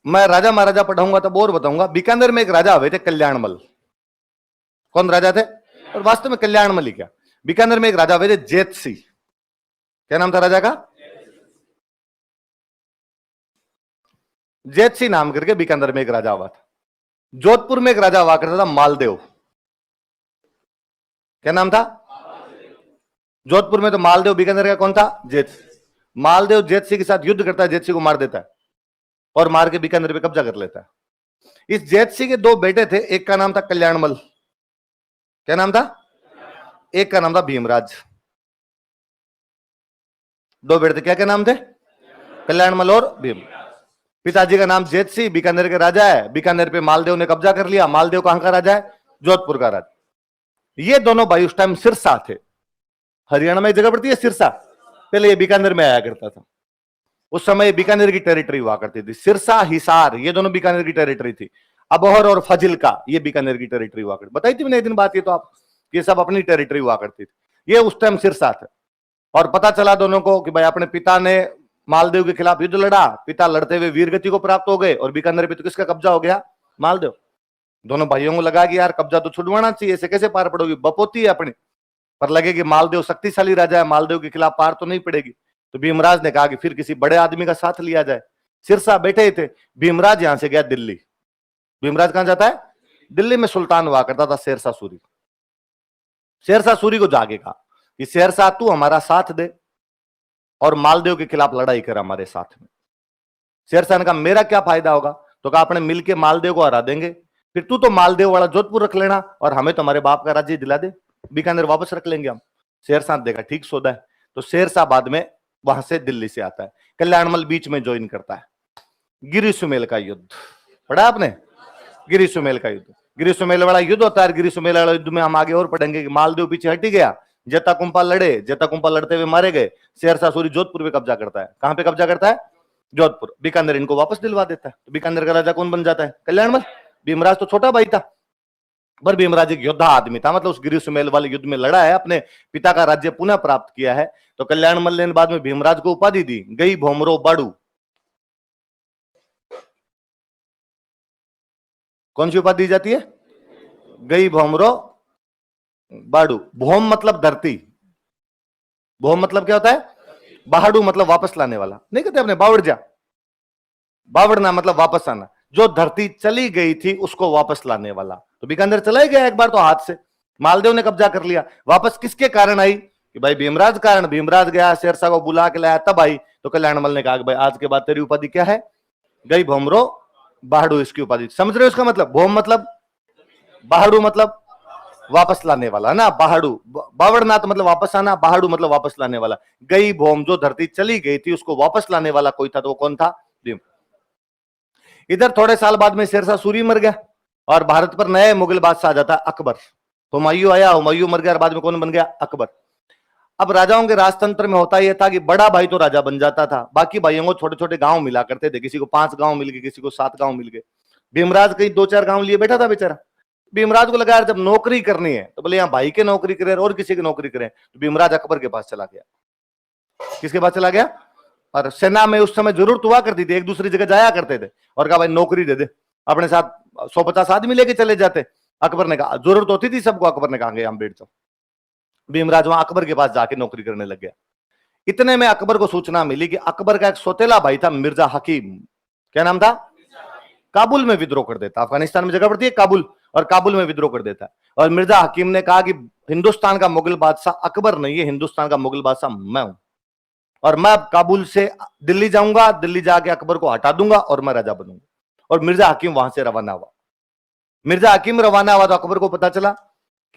मैं राजा महाराजा पढ़ाऊंगा तब और बताऊंगा। बीकानेर में एक राजा हुए थे कल्याणमल। कौन राजा थे? और वास्तव में कल्याणमल ही क्या, बीकानेर में एक राजा हुए थे जेत सिंह। क्या नाम था राजा का? जेत सिंह नाम करके बीकानेर में एक राजा हुआ था। जोधपुर में एक राजा हुआ करता था मालदेव। क्या नाम था? जोधपुर में तो मालदेव, बीकानेर का कौन था? जेत सिंह। मालदेव जेत सिंह के साथ युद्ध करता है, जेत सिंह को मार देता है और मार के बीकानेर पे कब्जा कर लेता है। इस जेत सिंह के दो बेटे थे, एक का नाम था कल्याणमल। क्या नाम था? एक का नाम था भीमराज। दो बेटे थे, क्या क्या नाम थे? कल्याणमल और भीम। पिताजी का नाम जेत सिंह, बीकानेर के राजा है। बीकानेर पे मालदेव ने कब्जा कर लिया। मालदेव कहां का राजा है? जोधपुर का राजा। ये दोनों भाई उस टाइम सिरसा थे। हरियाणा में एक जगह पड़ती है सिरसा, पहले ये बीकानेर में आया करता था। उस समय बीकानेर की टेरिटरी हुआ करती थी। सिरसा, हिसार, ये दोनों बीकानेर की टेरिटरी थी। अबोहर और फजिल्का, ये बीकानेर की टेरिटरी हुआ करती। बताई थी मैंने एक दिन बात, ये तो आप, ये सब अपनी टेरिटरी हुआ करती थी। ये उस टाइम सिरसा थे। और पता चला दोनों को कि भाई अपने पिता ने मालदेव के खिलाफ युद्ध लड़ा, पिता लड़ते हुए वीरगति को प्राप्त हो गए और बीकानेर पे तो किसका कब्जा हो गया? मालदेव। दोनों भाइयों को लगा कि यार कब्जा तो छुड़वाना चाहिए, ऐसे कैसे पार पड़ोगी, बपोती है अपनी, पर लगे कि मालदेव शक्तिशाली राजा है, मालदेव के खिलाफ पार तो नहीं पड़ेगी। तो भीमराज ने कहा कि फिर किसी बड़े आदमी का साथ लिया जाए। सिरसा बैठे ही थे। भीमराज यहां से गया दिल्ली। भीमराज कहां जाता है? दिल्ली में सुल्तान हुआ करता था शेरशाह सूरी। शेरशाह सूरी को जाके कहा कि शेरशाह तू हमारा साथ दे और मालदेव के खिलाफ लड़ाई कर हमारे साथ में। शेरशाह ने कहा मेरा क्या फायदा होगा? तो कहा अपने मिलके मालदेव को हरा देंगे, फिर तू तो मालदेव वाला जोधपुर रख लेना और हमें तुम्हारे बाप का राज्य दिला दे, बीकानेर वापस रख लेंगे हम। शेरशाह ने देखा ठीक सौदा है। तो शेरशाह बाद में वहां से दिल्ली से आता है। कल्याणमल बीच में ज्वाइन करता है। गिरी सुमेल का युद्ध पढ़ा आपने? गिरी सुमेल का युद्ध, गिरी सुमेल वाला युद्ध होता है। गिरी सुमेल वाला युद्ध में हम आगे और पढ़ेंगे कि मालदेव पीछे हट गया, जेता कुंपा लड़े, जेता कुंपा लड़ते हुए मारे गए। शेरशाह सूरी जोधपुर पे कब्जा करता है। कहां पे कब्जा करता है? जोधपुर। बीकानेर इनको वापस दिलवा देता है। तो बीकानेर का राजा कौन बन जाता है? कल्याणमल। भीमराज तो छोटा भाई था, पर भीमराज एक योद्धा आदमी था, मतलब उस गिरी सुमेल वाले युद्ध में लड़ा है, अपने पिता का राज्य पुनः प्राप्त किया है। तो कल्याणमल ने बाद में भीमराज को उपाधि दी गई भोमरो बाड़ू। कौन सी उपाधि दी जाती है? गई भोमरो बाड़ू। भोम मतलब धरती, भोम मतलब क्या होता है? बाड़ू मतलब वापस लाने वाला। नहीं कहते अपने बावड़ जा, बावड़ना मतलब वापस आना। जो धरती चली गई थी उसको वापस लाने वाला। तो बीकानेर चला ही गया एक बार तो हाथ से, मालदेव ने कब्जा कर लिया। वापस किसके कारण आई? कि भाई भीमराज कारण। भीमराज गया, शेरशाह को बुला के लाया, तब आई। तो कल्याणमल ने कहा कि भाई आज के बाद तेरी उपाधि क्या है? गई भोमरो बाड़ू, इसकी उपाधि। समझ रहे हो इसका मतलब? भोम मतलब बाड़ू मतलब वापस लाने वाला ना, बाड़ू। बावड़नाथ मतलब वापस आना, बाड़ू मतलब वापस लाने वाला। गई भोम, जो धरती चली गई थी उसको वापस लाने वाला कोई था, तो वो कौन था? भीम। इधर थोड़े साल बाद में शेरशाह सूरी मर गया और भारत पर नए मुगल बादशाह आ जाता है अकबर। हुमायूं आया, हुमायूं मर गया और बाद में कौन बन गया? अकबर। अब राजाओं के राजतंत्र में होता यह था कि बड़ा भाई तो राजा बन जाता था, बाकी भाइयों को छोटे छोटे गांव मिला करते थे। किसी को 5 गांव मिल गए, किसी को 7 गांव मिल गए। भीमराज कहीं 2-4 गांव लिए बैठा था बेचारा। भीमराज को लगा यार जब नौकरी करनी है तो बोले यहाँ भाई के नौकरी करें और किसी की नौकरी करें। तो भीमराज अकबर के पास चला गया। किसके पास चला गया? और सेना में उस समय जरूरत हुआ करती थी, एक दूसरी जगह जाया करते थे और कहा भाई नौकरी दे दे, अपने साथ 150 आदमी लेके चले जाते। अकबर ने कहा, जरूरत होती थी सबको, अकबर ने कहा हम बैठ जाओ। भीमराज वहां अकबर के पास जाके नौकरी करने लग गया। इतने में अकबर को सूचना मिली कि अकबर का एक सौतेला भाई था मिर्जा हकीम। क्या नाम था? काबुल में विद्रोह कर देता। अफगानिस्तान में जगह पड़ती है काबुल, और काबुल में विद्रोह कर देता है। और मिर्जा हकीम ने कहा कि हिंदुस्तान का मुगल बादशाह अकबर नहीं है, हिंदुस्तान का मुगल बादशाह मैं हूं, और मैं काबुल से दिल्ली जाऊंगा, दिल्ली जाके अकबर को हटा दूंगा और मैं राजा बनूंगा। और मिर्जा हकीम वहां से रवाना हुआ। मिर्जा हकीम रवाना हुआ तो अकबर को पता चला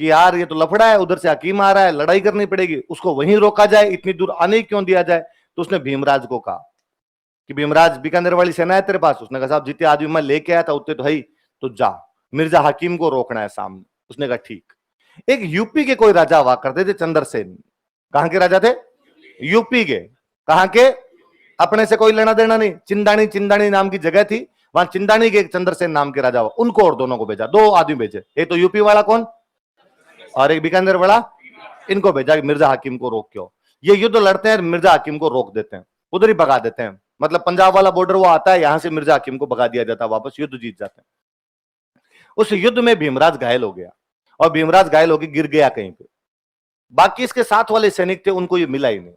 कि यार ये तो लफड़ा है, उधर से हकीम आ रहा है, लड़ाई करनी पड़ेगी, उसको वहीं रोका जाए, इतनी दूर आने क्यों दिया जाए। तो उसने भीमराज को कहा कि भीमराज बीकानेर वाली सेना है तेरे पास? उसने कहा साहब जितने आदमी मैं लेके आया था उतने तो है ही, तो जा, मिर्जा हकीम को रोकना है सामने। उसने कहा ठीक। एक यूपी के कोई राजा हुआ करते थे, चंद्रसेन। कहां के राजा थे? यूपी के। कहां के? अपने से कोई लेना देना नहीं। चिंदानी, चिंदानी नाम की जगह थी, वहां चिंदानी के एक चंद्रसेन नाम के राजा हुआ। उनको और दोनों को भेजा, 2 आदमी भेजे, एक तो यूपी वाला कौन और एक बीकानेर वाला। इनको भेजा कि मिर्जा हकीम को रोक क्यों। ये युद्ध लड़ते हैं, मिर्जा हकीम को रोक देते हैं, उधर ही भगा देते हैं। मतलब पंजाब वाला बॉर्डर वो आता है, यहां से मिर्जा हकीम को भगा दिया जाता है, वापस युद्ध जीत जाते हैं। उस युद्ध में भीमराज घायल हो गया, और भीमराज घायल होकर गिर गया कहीं पे। बाकी इसके साथ वाले सैनिक थे, उनको ये मिला ही नहीं,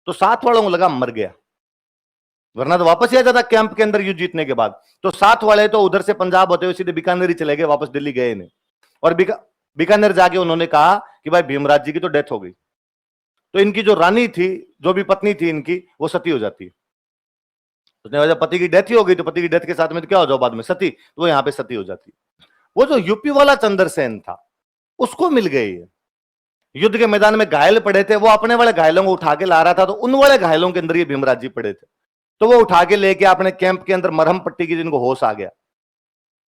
तो साथ वालों को लगा मर गया, वरना तो वापस ही आ जाता कैंप के अंदर युद्ध जीतने के बाद। तो साथ वाले तो उधर से पंजाब होते हुए सीधे बीकानेर ही चले गए, वापस दिल्ली गए नहीं। और बीकानेर जाके उन्होंने कहा कि भाई भीमराज जी की तो डेथ हो गई, तो इनकी जो रानी थी, जो भी पत्नी थी इनकी, वो सती हो जाती है। उसने वजह पति की डेथ ही हो गई, तो पति की डेथ के साथ में तो क्या हो जाओ बाद में सती, तो वो यहाँ पे सती हो जाती। वो जो यूपी वाला चंद्रसेन था, उसको मिल गई है। युद्ध के मैदान में घायल पड़े थे, वो अपने वाले घायलों को उठा के ला रहा था, तो उन वाले घायलों के अंदर ये भीमराज जी पड़े थे, तो वो उठा के लेके अपने कैंप के अंदर मरहम पट्टी की, जिनको होश आ गया।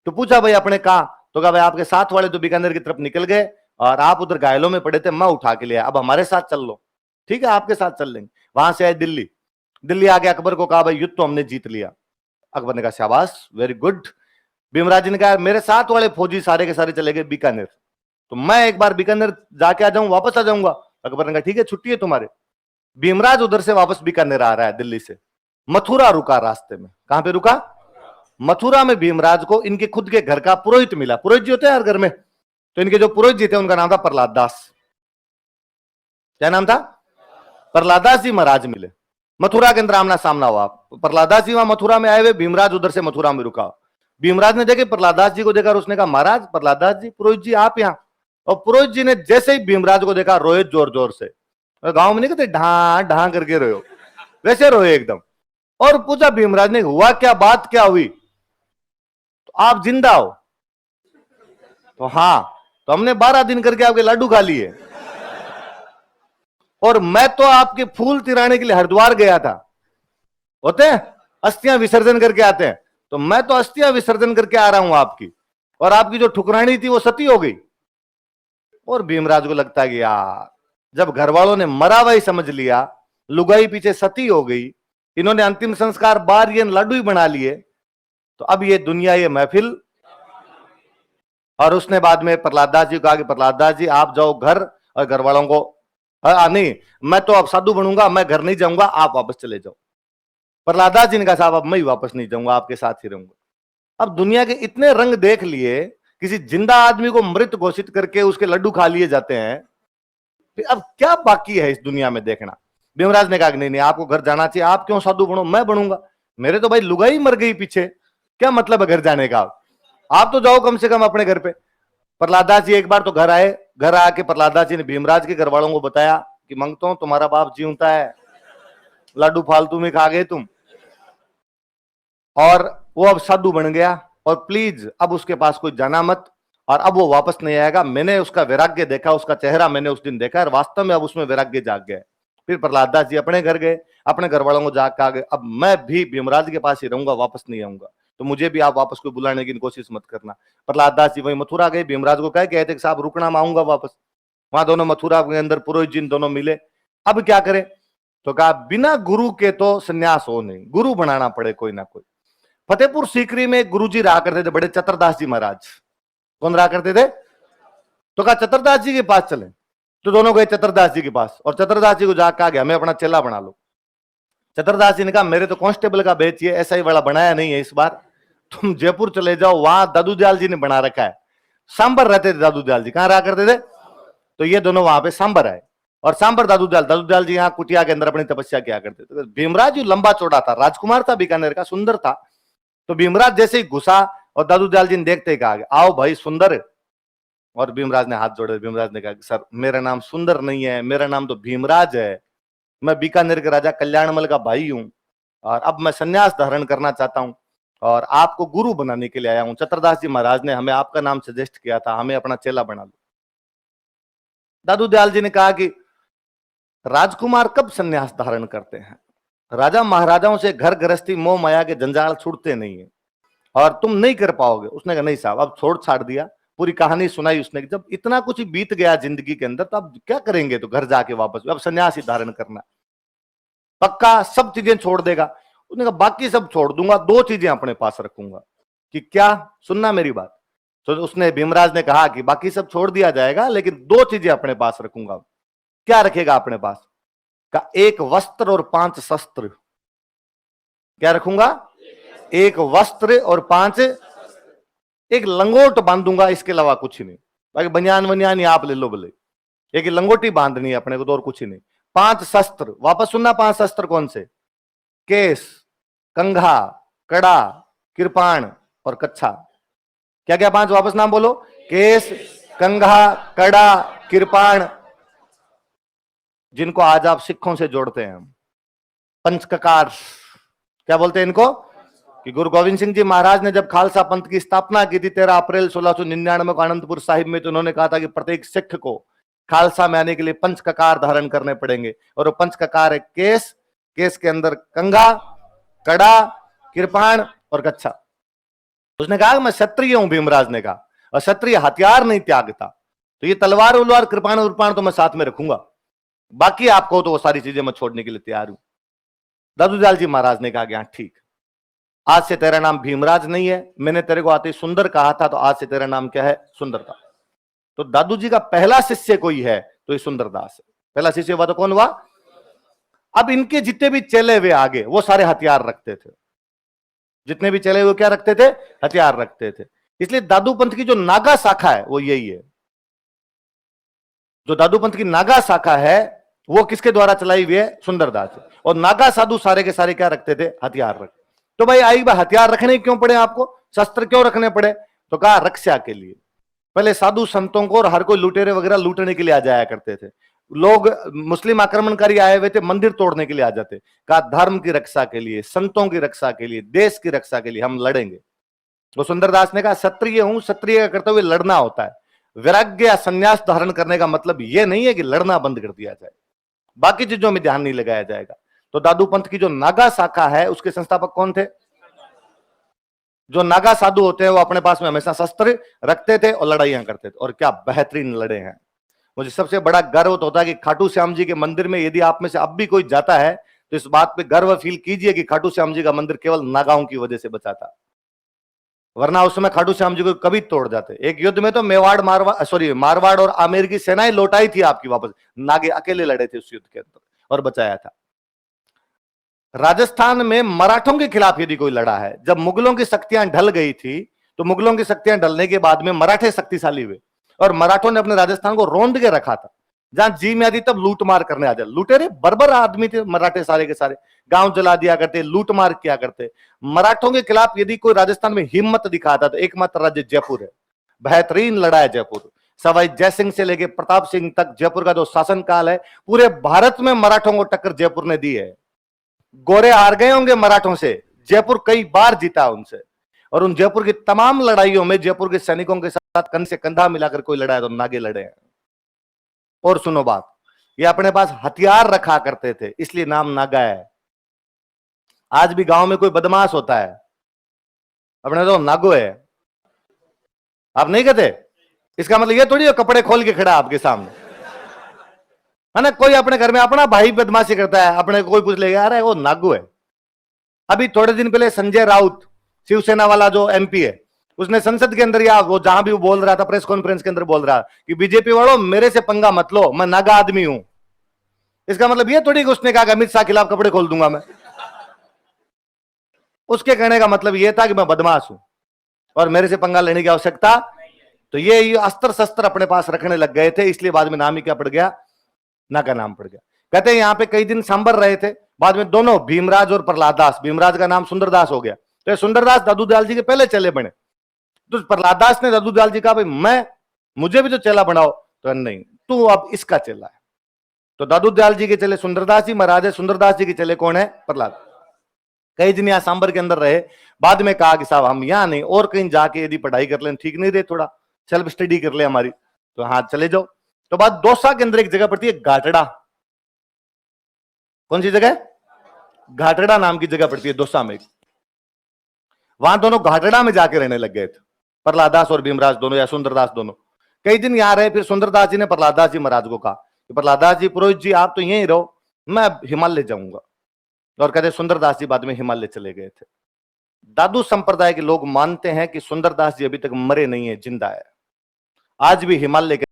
तो पूछा भाई अपने कहा, तो कहा भाई आपके साथ वाले तो बीकानेर की तरफ निकल गए और आप उधर घायलों में पड़े थे, मैं उठा के लिया, अब हमारे साथ चल लो। ठीक है, आपके साथ चल लेंगे। वहां से आए दिल्ली, दिल्ली आके अकबर को कहा भाई युद्ध तो हमने जीत लिया। अकबर ने कहा शाबाश, वेरी गुड। भीमराज जी ने कहा मेरे साथ वाले फौजी सारे के सारे चले गए बीकानेर, तो मैं एक बार बीकानेर जाके आ जाऊं, वापस आ जाऊंगा। अकबर ने कहा ठीक है, छुट्टी है तुम्हारे। भीमराज उधर से वापस बीकानेर आ रहा है, दिल्ली से मथुरा रुका रास्ते में। कहां पे रुका? मथुरा में भीमराज को इनके खुद के घर का पुरोहित मिला। पुरोहित जी होते हैं हर घर में, तो इनके जो पुरोहित जी थे उनका नाम था प्रहलाद दास। क्या नाम था? प्रहलाद दास जी महाराज मिले, मथुरा के अंदर आमना सामना हुआ। प्रहलाद दास जी वहां मथुरा में आए हुए, भीमराज उधर से मथुरा में रुका। भीमराज ने देखे प्रहलाद दास जी को देखा और उसने कहा महाराज प्रहलाद दास जी, पुरोहित जी आप यहाँ। और पुरोहित जी ने जैसे ही भीमराज को देखा रोए जोर जोर से, गांव में नहीं कहते ढा ढा करके रोए, वैसे रोए एकदम। और पूछा भीमराज ने हुआ क्या, बात क्या हुई? तो आप जिंदा हो? तो हाँ, तो हमने 12 दिन करके आपके लड्डू खा लिए, और मैं तो आपके फूल तिराने के लिए हरिद्वार गया था। होते हैं अस्थियां विसर्जन करके आते हैं, तो मैं तो अस्थियां विसर्जन करके आ रहा हूं आपकी, और आपकी जो ठुकरानी थी वो सती हो गई। और भीमराज को लगता है कि यार, जब घर वालों ने मरा वही समझ लिया, लुगाई पीछे सती हो गई, इन्होंने अंतिम संस्कार बार ये लड्डू ही बना लिए, तो अब ये दुनिया, ये महफिल। और उसने बाद में प्रहलाद दास जी को कहा कि प्रहलाद दास जी आप जाओ घर, और घर वालों को नहीं, मैं तो अब साधु बनूंगा, मैं घर नहीं जाऊंगा, आप वापस चले जाओ। प्रहलाद दास जी ने कहा साहब अब मैं ही वापस नहीं जाऊंगा, आपके साथ ही रहूंगा। अब दुनिया के इतने रंग देख लिए, किसी जिंदा आदमी को मृत घोषित करके उसके लड्डू खा लिए जाते हैं, अब क्या बाकी है इस दुनिया में देखना। भीमराज ने कहा नहीं नहीं, आपको घर जाना चाहिए, आप क्यों साधु बनो, मैं बनूंगा। मेरे तो भाई लुगाई मर गई पीछे, क्या मतलब है घर जाने का, आप तो जाओ कम से कम अपने घर पे। प्रहलाद दास जी एक बार तो घर आए, घर आके प्रहलाद दास जी ने भीमराज के घर वालों को बताया कि मंगता हूं तुम्हारा बाप जीवता है, लड्डू फालतू में खा गए तुम। और वो अब साधु बन गया, और प्लीज अब उसके पास कोई जाना मत, और अब वो वापस नहीं आएगा। मैंने उसका वैराग्य देखा, उसका चेहरा मैंने उस दिन देखा, और वास्तव में अब उसमें वैराग्य जाग गया। फिर प्रहलाद दास जी अपने घर गए, अपने घर वालों को जाग के आ गए, अब मैं भी भीमराज के पास ही रहूंगा, वापस नहीं आऊंगा, तो मुझे भी आप वापस कोई बुलाने की कोशिश मत करना। प्रहलाद दास जी वही मथुरा गए, भीमराज को कहते कि साहब रुकना, मैं आऊंगा वापस। वहां दोनों मथुरा के अंदर पुरोहित जी दोनों मिले, अब क्या करें? तो कहा बिना गुरु के तो संन्यास हो नहीं, गुरु बनाना पड़े कोई ना कोई। फतेहपुर सीकरी में एक गुरुजी रहा करते थे, बड़े चतुरदास जी महाराज। कौन रहा करते थे? तो कहा चतुरदास जी के पास चले, तो दोनों गए चतुरदास जी के पास, और चतुरदास जी को जाकर कहा हमें अपना चेला बना लो। चतुरदास जी ने कहा मेरे तो कांस्टेबल का बेच है, ऐसा ही बड़ा बनाया नहीं है इस बार, तुम जयपुर चले जाओ, वहां दादू दयाल जी ने बना रखा है। सांबर रहते थे दादू दयाल जी, कहां रहा करते थे? तो ये दोनों वहां पे सांबर आए, और सांबर दादू दयाल जी यहाँ कुटिया के अंदर अपनी तपस्या किया करते थे। भीमराज जी लंबा चौड़ा था, राजकुमार था बीकानेर का, सुंदर था। तो भीमराज जैसे ही घुसा, और दादू दयाल जी ने देखते ही कहा आओ भाई सुंदर। और भीमराज ने हाथ जोड़े, भीमराज ने कहा सर मेरा नाम सुंदर नहीं है, मेरा नाम तो भीमराज है, मैं बीकानेर के राजा कल्याणमल का भाई हूं, और अब मैं संन्यास धारण करना चाहता हूं, और आपको गुरु बनाने के लिए आया हूं। चतुरदास जी महाराज ने हमें आपका नाम सजेस्ट किया था, हमें अपना चेला बना लो। दादू दयाल जी ने कहा कि राजकुमार कब संन्यास धारण करते हैं? राजा महाराजाओं से घर गृहस्थी मोह माया के जंजाल छूटते नहीं है, और तुम नहीं कर पाओगे। उसने कहा नहीं साहब, अब छोड़ छाड़ दिया, पूरी कहानी सुनाई उसने, जब इतना कुछ बीत गया जिंदगी के अंदर, तो अब क्या करेंगे, तो घर जाके वापस अब सन्यास ही धारण करना पक्का, सब चीजें छोड़ देगा। उसने कहा बाकी सब छोड़ दूंगा, 2 चीजें अपने पास रखूंगा। कि क्या? सुनना मेरी बात। तो उसने भीमराज ने कहा कि बाकी सब छोड़ दिया जाएगा, लेकिन 2 चीजें अपने पास रखूंगा। क्या रखेगा अपने पास? का 1 वस्त्र और 5 शस्त्र। क्या रखूंगा? एक वस्त्र और 5 एक लंगोट बांधूंगा, इसके अलावा कुछ नहीं। बाकी बनियान वनियान आप ले लो भले, एक लंगोटी बांधनी है अपने को, तो और कुछ ही नहीं। 5 शस्त्र, वापस सुनना, 5 शस्त्र कौन से? केस, कंघा, कड़ा, कृपाण और कच्छा। क्या क्या 5? वापस नाम बोलो। केस, कंघा, कड़ा, कृपाण, जिनको आज आप सिखों से जोड़ते हैं। पंचककार, क्या बोलते हैं इनको? कि गुरु गोविंद सिंह जी महाराज ने जब खालसा पंथ की स्थापना की थी 13 अप्रैल 1699 को आनंदपुर साहिब में, तो उन्होंने कहा था कि प्रत्येक सिख को खालसा में आने के लिए पंचककार धारण करने पड़ेंगे। और वो पंचककार है केस, केस के अंदर कंघा, कड़ा, कृपाण और कच्छा। उसने कहा मैं क्षत्रिय हूं, भीमराज ने कहा, और क्षत्रिय हथियार नहीं त्यागता, तो ये तलवार उलवार कृपाण उर्पाण तो मैं साथ में रखूंगा, बाकी आपको तो वो सारी चीजें मैं छोड़ने के लिए तैयार हूं। दादू दयाल जी महाराज ने कहा ठीक, आज से तेरा नाम भीमराज नहीं है, मैंने तेरे को आते सुंदर कहा था, तो आज से तेरा नाम क्या है? सुंदरदास। तो दादू जी का पहला शिष्य कोई है तो ये सुंदरदास है। पहला शिष्य हुआ तो कौन हुआ? अब इनके जितने भी चले हुए आगे, वो सारे हथियार रखते थे। जितने भी चले हुए क्या रखते थे? हथियार रखते थे। इसलिए दादू पंथ की जो नागा शाखा है वो यही है। जो दादू पंथ की नागा शाखा है वो किसके द्वारा चलाई हुई है? सुंदरदास। और नागा साधु सारे के सारे क्या रखते थे? हथियार रखते। तो भाई आई बात, हथियार रखने क्यों पड़े आपको? शस्त्र क्यों रखने पड़े? तो कहा रक्षा के लिए। पहले साधु संतों को और हर कोई लुटेरे वगैरह लूटने के लिए आ जाया करते थे। लोग मुस्लिम आक्रमणकारी आए हुए थे, मंदिर तोड़ने के लिए आ जाते। कहा धर्म की रक्षा के लिए, संतों की रक्षा के लिए, देश की रक्षा के लिए हम लड़ेंगे। तो सुंदरदास ने कहा क्षत्रिय हूं, क्षत्रिय का करते हुए लड़ना होता है। वैराग्य या संन्यास धारण करने का मतलब यह नहीं है कि लड़ना बंद कर दिया जाए, बाकी चीजों में ध्यान नहीं लगाया जाएगा। तो दादू पंथ की जो नागा शाखा है उसके संस्थापक कौन थे? जो नागा साधु होते हैं वो अपने पास में हमेशा शस्त्र रखते थे और लड़ाइयां करते थे, और क्या बेहतरीन लड़े हैं। मुझे सबसे बड़ा गर्व तो होता है कि खाटू श्याम जी के मंदिर में यदि आप में से अब भी कोई जाता है तो इस बात पे गर्व फील कीजिए कि खाटू श्याम जी का मंदिर केवल नागाओं की वजह से बचा था, वरना उस समय खाटू श्याम जी को कभी तोड़ जाते। एक युद्ध में तो मारवाड़ और आमेर की सेनाएं लौटाई थी आपकी वापस, नागे अकेले लड़े थे उस युद्ध के अंदर और बचाया था। राजस्थान में मराठों के खिलाफ यदि कोई लड़ा है, जब मुगलों की शक्तियां ढल गई थी, तो मुगलों की शक्तियां ढलने के बाद में मराठे शक्तिशाली हुए और मराठों ने अपने राजस्थान को रोंद के रखा था। जहां जी में आती तब लूट मार करने आ जाए। लुटेरे बर्बर आदमी थे मराठे, सारे के सारे गांव जला दिया करते, लूट मार किया करते। मराठों के खिलाफ यदि कोई राजस्थान में हिम्मत दिखाता तो एकमात्र राज्य जयपुर है। बेहतरीन लड़ा है जयपुर। सवाई जयसिंह से लेके प्रताप सिंह तक जयपुर का जो शासनकाल है, पूरे भारत में मराठों को टक्कर जयपुर ने दी है। गोरे हार गए होंगे मराठों से, जयपुर कई बार जीता उनसे, और उन जयपुर की तमाम लड़ाइयों में जयपुर के सैनिकों के साथ कंध से कंधा मिलाकर कोई लड़ा है तो नागे लड़े हैं। और सुनो बात, ये अपने पास हथियार रखा करते थे, इसलिए नाम नागा है। आज भी गांव में कोई बदमाश होता है, अपने तो नागो है, आप नहीं कहते? इसका मतलब ये थोड़ी कपड़े खोल के खड़ा आपके सामने है ना। कोई अपने घर में अपना भाई बदमाशी करता है, अपने कोई पूछ लेगा अरे वो नागू है। अभी थोड़े दिन पहले संजय राउत, शिवसेना वाला जो एमपी है, उसने संसद के अंदर या वो जहां भी वो बोल रहा था, प्रेस कॉन्फ्रेंस के अंदर बोल रहा कि बीजेपी वालों मेरे से पंगा मत लो, मैं नागा आदमी हूं। इसका मतलब ये थोड़ी कि उसने कहा अमित शाह खिलाफ कपड़े खोल दूंगा मैं। उसके कहने का मतलब यह था कि मैं बदमाश हूं और मेरे से पंगा लेने की आवश्यकता। तो ये अस्त्र शस्त्र अपने पास रखने लग गए थे, इसलिए बाद में नाम ही क्या पड़ गया? नागा नाम पड़ गया। कहते हैं यहां पे कई दिन सांबर रहे थे, बाद में दोनों भीमराज और प्रहलाद दास, भीमराज का नाम सुंदरदास हो गया, तो सुंदरदास दादू दयाल जी के पहले चेले बने। तो प्रहलाद दास ने दादू दयाल जी कहा भाई मुझे भी तो चेला बनाओ, तो नहीं तू अब इसका चेला है। तो दादू दयाल जी के चेले सुंदरदास जी महाराज है, सुंदरदास जी के चेले कौन है? प्रहलाद। कई दिन यहाँ सांबर के अंदर रहे, बाद में कहा कि साहब हम यहाँ नहीं और कहीं जाके यदि पढ़ाई कर लें, ठीक नहीं रहे, थोड़ा सेल्फ स्टडी कर ले हमारी, तो हाँ चले जाओ। तो बाद दौसा के अंदर एक जगह पड़ती है घाटड़ा। कौन सी जगह? घाटड़ा नाम की जगह पड़ती है दौसा में। वहां दोनों घाटड़ा में जाके रहने लग गए थे, प्रहलाद दास और भीमराज दोनों, या सुंदरदास दोनों। कई दिन यहां रहे, फिर सुंदरदास जी ने प्रहलाद दास जी महाराज को कहा कि प्रहलाद दास जी, पुरोहित जी आप तो यहीं रहो, मैं हिमालय जाऊंगा। और कहते सुंदरदास जी बाद में हिमालय चले गए थे। दादू संप्रदाय के लोग मानते हैं कि सुंदरदास जी अभी तक मरे नहीं है, जिंदा है। आज भी हिमालय के